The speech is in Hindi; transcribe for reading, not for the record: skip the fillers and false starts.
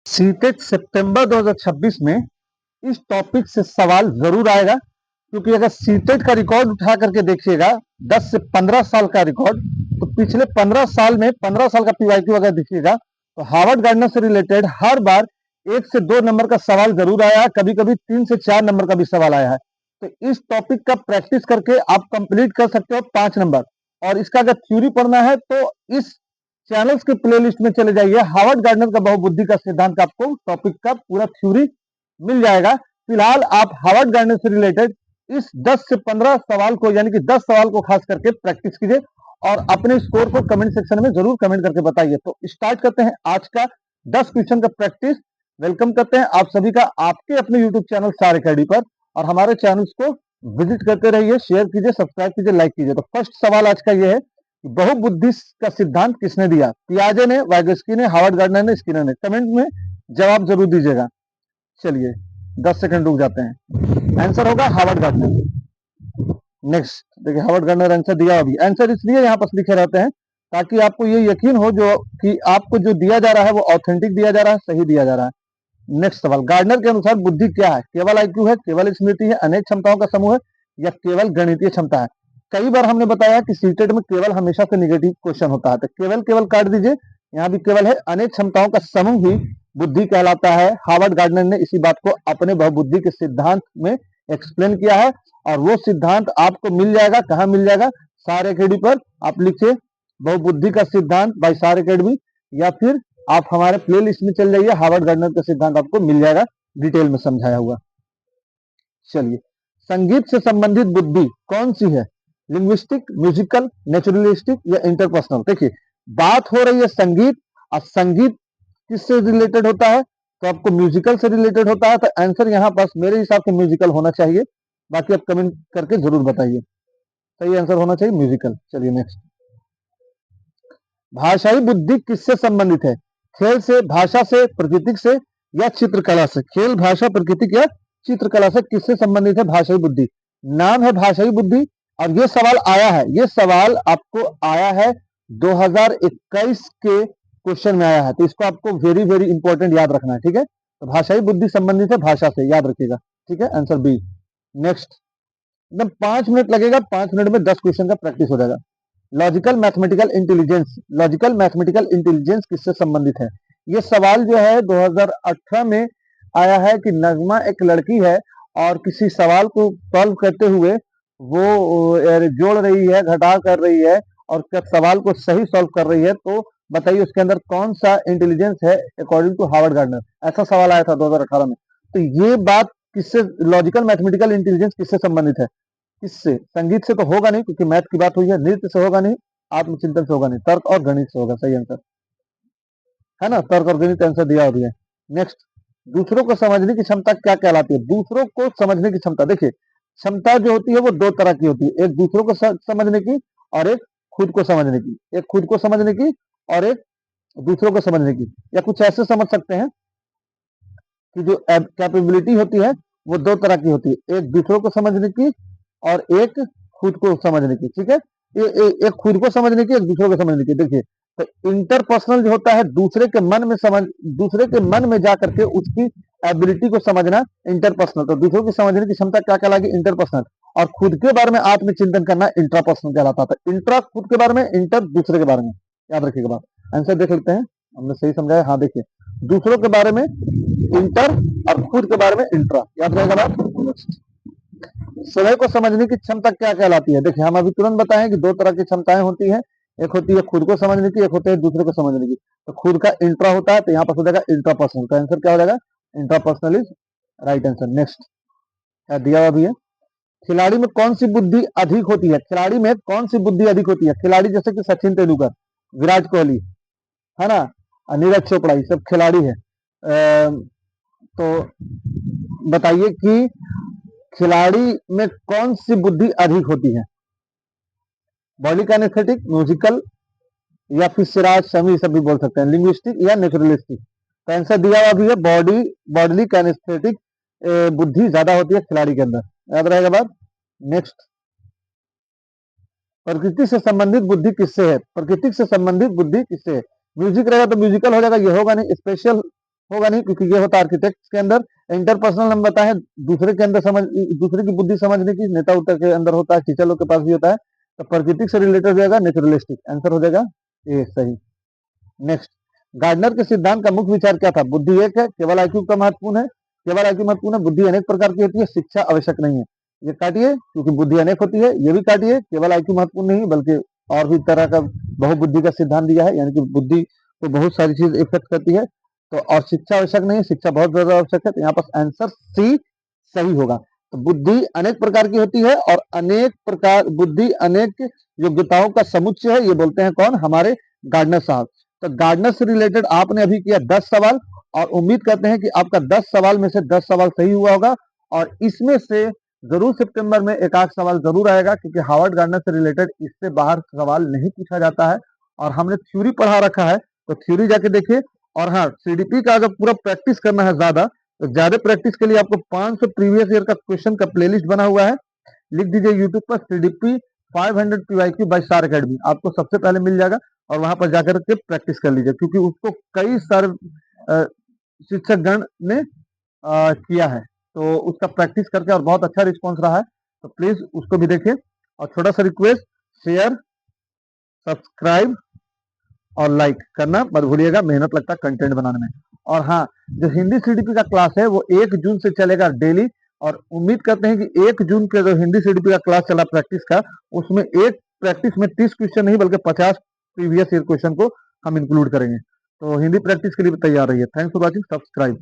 सीटेट सितंबर 2026 में इस टॉपिक से सवाल जरूर आएगा, क्योंकि अगर सीटेट का रिकॉर्ड उठा करके देखिएगा 10 से 15 साल का रिकॉर्ड, तो पिछले 15 साल में 15 साल का पीवाईक्यू अगर देखिएगा तो हार्वर्ड गार्डनर से रिलेटेड हर बार 1 से 2 नंबर का सवाल जरूर आया है, कभी कभी 3 से 4 नंबर का भी सवाल आया है। तो इस टॉपिक का प्रैक्टिस करके आप कंप्लीट कर सकते हो 5 नंबर। और इसका अगर थ्योरी पढ़ना है तो इस चैनल्स के प्लेलिस्ट में चले जाइए, हार्वर्ड गार्डनर का बहुबुद्धि का सिद्धांत का आपको टॉपिक का पूरा थ्योरी मिल जाएगा। फिलहाल आप हार्वर्ड गार्डनर से रिलेटेड इस 10 से 15 सवाल को, यानी कि 10 सवाल को खास करके प्रैक्टिस कीजिए और अपने स्कोर को कमेंट सेक्शन में जरूर कमेंट करके बताइए। तो स्टार्ट करते हैं आज का 10 क्वेश्चन का प्रैक्टिस। वेलकम करते हैं आप सभी का आपके अपने यूट्यूब चैनल स्टार एकेडमी पर, और हमारे चैनल्स को विजिट करते रहिए, शेयर कीजिए, सब्सक्राइब कीजिए, लाइक कीजिए। तो फर्स्ट सवाल आज का यह है कि बहुबुद्धि का सिद्धांत किसने दिया? पियाजे ने, वाइगोस्की ने, हार्वर्ड गार्डनर ने, स्किनर ने? कमेंट में जवाब जरूर दीजिएगा। चलिए 10 सेकंड रुक जाते हैं। आंसर होगा हार्वर्ड गार्डनर। नेक्स्ट देखिए, हार्वर्ड गार्डनर आंसर दिया। अभी आंसर इसलिए यहाँ पर लिखे रहते हैं ताकि आपको ये यकीन हो जो कि आपको जो दिया जा रहा है वो ऑथेंटिक दिया जा रहा है, सही दिया जा रहा है। नेक्स्ट सवाल, गार्डनर के अनुसार बुद्धि क्या है? केवल आईक्यू है, केवल स्मृति है, अनेक क्षमताओं का समूह है, या केवल गणितीय क्षमता है? कई बार हमने बताया कि सीटेट में केवल हमेशा से निगेटिव क्वेश्चन होता है, तो केवल केवल काट दीजिए। यहाँ भी केवल है, अनेक क्षमताओं का समूह ही बुद्धि कहलाता है। हार्वर्ड गार्डनर ने इसी बात को अपने बहुबुद्धि के सिद्धांत में एक्सप्लेन किया है, और वो सिद्धांत आपको मिल जाएगा। कहाँ मिल जाएगा? स्टार एकेडमी पर आप लिखिए बहुबुद्धि का सिद्धांत बाय स्टार एकेडमी, या फिर आप हमारे प्ले लिस्ट में चल जाइए, हार्वर्ड गार्डनर का सिद्धांत आपको मिल जाएगा डिटेल में समझाया हुआ। चलिए, संगीत से संबंधित बुद्धि कौन सी है? लिंग्विस्टिक, म्यूजिकल, नेचुरलिस्टिक, या इंटरपर्सनल? देखिए, बात हो रही है संगीत, और संगीत किससे रिलेटेड होता है? तो आपको म्यूजिकल से रिलेटेड होता है, तो आंसर यहाँ पास मेरे हिसाब से म्यूजिकल होना चाहिए। बाकी आप कमेंट करके जरूर बताइए, सही आंसर होना चाहिए म्यूजिकल। चलिए नेक्स्ट, भाषाई बुद्धि किससे संबंधित है? खेल से, भाषा से, प्रकृति से, या चित्रकला से? खेल, भाषा, प्रकृति या चित्रकला से किससे संबंधित है भाषाई बुद्धि? नाम है भाषाई बुद्धि, और ये सवाल आया है, ये सवाल आपको आया है 2021 के क्वेश्चन में आया है, तो इसको आपको वेरी वेरी इंपॉर्टेंट याद रखना है। ठीक है, तो भाषाई बुद्धि संबंधित है भाषा से, याद रखिएगा। ठीक है, आंसर बी। नेक्स्ट, एकदम 5 मिनट लगेगा, 5 मिनट में 10 क्वेश्चन का प्रैक्टिस हो जाएगा। Logical mathematical intelligence, logical mathematical intelligence किससे संबंधित है? ये सवाल जो है 2018 में आया है कि नगमा एक लड़की है और किसी सवाल को सॉल्व करते हुए वो जोड़ रही है, घटा कर रही है, और सवाल को सही सॉल्व कर रही है, तो बताइए उसके अंदर कौन सा इंटेलिजेंस है अकॉर्डिंग टू हार्वर्ड गार्डनर? ऐसा सवाल आया था 2018 में। तो ये बात किससे, लॉजिकल मैथमेटिकल इंटेलिजेंस किससे संबंधित है? किससे? संगीत से तो होगा नहीं, क्योंकि मैथ की बात हुई है। नृत्य से होगा नहीं, आत्मचिंतन से होगा नहीं, तर्क और गणित से होगा। सही आंसर है ना, तर्क और गणित आंसर दिया भी है। नेक्स्ट, दूसरों को समझने की क्षमता क्या कहलाती है? दूसरों को समझने की क्षमता, देखिए क्षमता जो होती है वो 2 तरह की होती है, एक दूसरों को समझने की, और एक खुद को समझने की। एक खुद को समझने की और एक दूसरों को समझने की, या कुछ ऐसे समझ सकते हैं कि जो कैपेबिलिटी होती है वो 2 तरह की होती है, एक दूसरों को समझने की और एक खुद को समझने की। ठीक है, एक खुद को समझने की, एक दूसरों को समझने की। देखिए, तो इंटरपर्सनल जो होता है दूसरे के मन में दूसरे के मन में जा करके उसकी एबिलिटी को समझना इंटरपर्सनल। तो दूसरों की समझने की क्षमता क्या कहलाएगी? इंटरपर्सनल। और खुद के बारे में आत्मचिंतन करना इंट्रापर्सनल कहलाता है। इंट्रा खुद के बारे में, इंटर दूसरे के बारे में। याद रखिएगा बात। आंसर देख लेते हैं, हमने सही समझाया। हाँ देखिए, दूसरों के बारे में इंटर और खुद के बारे में इंट्रा, याद रहेगा बात। समय को समझने की क्षमता क्या कहलाती है? देखिए, हम अभी तुरंत बताएं कि 2 तरह की क्षमताएं होती हैं, एक होती है खुद को समझने की, एक होती है दूसरे को समझने की। तो खुद का इंट्रा होता है, तो यहाँ पर हो जाएगा इंट्रापर्सनल। तो आंसर क्या हो जाएगा? Intrapersonal is right answer. Next, दिया हुआ भी है, खिलाड़ी में कौन सी बुद्धि अधिक होती है? खिलाड़ी में कौन सी बुद्धि अधिक होती है? खिलाड़ी जैसे कि सचिन तेंदुलकर, विराट कोहली, है ना, नीरज चोपड़ा, ये सब खिलाड़ी है। तो बताइए कि खिलाड़ी में कौन सी बुद्धि अधिक होती है? बॉडी कैनेस्थेटिक, म्यूजिकल, या फिर सिराज शमी, सब भी बोल सकते हैं, लिंग्विस्टिक या नेचुरलिस्टिक? तो आंसर दिया हुआ भी है, बॉडी कैनेस्थेटिक बुद्धि ज्यादा होती है खिलाड़ी के अंदर, याद रहेगा बात। नेक्स्ट, प्रकृति से संबंधित बुद्धि किससे है? प्रकृति से संबंधित बुद्धि किससे है? म्यूजिक रहेगा तो म्यूजिकल हो जाएगा, ये होगा नहीं। स्पेशल होगा नहीं, क्योंकि ये होता है आर्किटेक्ट के अंदर। इंटरपर्सनल हम बताएं दूसरे के अंदर समझ, दूसरे की बुद्धि समझने की, नेता उतर के अंदर होता है, टीचर लोग के पास भी होता है। तो प्राकृतिक से रिलेटेड हो जाएगा नेचुरलिस्टिक, आंसर हो जाएगा ए सही। नेक्स्ट, गार्डनर के सिद्धांत का मुख्य विचार क्या था? बुद्धि एक है, केवल आईक्यू का महत्वपूर्ण है, केवल आईक्यू महत्वपूर्ण है, बुद्धि अनेक प्रकार की होती है, शिक्षा आवश्यक नहीं है। ये काटिए, क्योंकि बुद्धि अनेक होती है। ये भी काटिए, केवल आईक्यू महत्वपूर्ण नहीं बल्कि और भी तरह का बहुबुद्धि का सिद्धांत दिया है, यानी कि बुद्धि को बहुत सारी चीज इफेक्ट करती है। तो और शिक्षा आवश्यक नहीं है, शिक्षा बहुत ज्यादा आवश्यक है। तो यहाँ पर आंसर सी सही होगा। तो बुद्धि अनेक प्रकार की होती है, और अनेक प्रकार बुद्धि अनेक योग्यताओं का समुच्चय है, ये बोलते हैं कौन? हमारे गार्डनर साहब। तो गार्डनर से रिलेटेड आपने अभी किया 10 सवाल, और उम्मीद करते हैं कि आपका 10 सवाल में से 10 सवाल सही हुआ होगा, और इसमें से जरूर सितंबर में एक आध सवाल जरूर आएगा, क्योंकि हार्वर्ड गार्डनर से रिलेटेड इससे बाहर सवाल नहीं पूछा जाता है। और हमने थ्योरी पढ़ा रखा है, तो थ्योरी जाके देखिए। और हाँ, सीडीपी का अगर पूरा प्रैक्टिस करना है ज्यादा, तो ज्यादा प्रैक्टिस के लिए आपको 500 प्रीवियस ईयर का क्वेश्चन का प्लेलिस्ट बना हुआ है, लिख दीजिए यूट्यूब पर CDP 500 PYQ by star academy, आपको सबसे पहले मिल जाएगा। और वहां पर जाकर के प्रैक्टिस कर लीजिए, क्योंकि उसको कई सारे शिक्षक गण ने किया है, तो उसका प्रैक्टिस करके और बहुत अच्छा रिस्पॉन्स रहा है। तो प्लीज उसको भी देखिए। और छोटा सा रिक्वेस्ट, शेयर, सब्सक्राइब और लाइक करना मत भूलिएगा, मेहनत लगता है कंटेंट बनाने में। और हाँ, जो हिंदी सीडीपी का क्लास है वो 1 जून से चलेगा डेली, और उम्मीद करते हैं कि 1 जून के जो हिंदी सीडीपी का क्लास चला प्रैक्टिस का, उसमें एक प्रैक्टिस में 30 क्वेश्चन नहीं बल्कि 50 प्रीवियस ईयर क्वेश्चन को हम इंक्लूड करेंगे। तो हिंदी प्रैक्टिस के लिए भी तैयार रहिए। Thanks for watching, subscribe.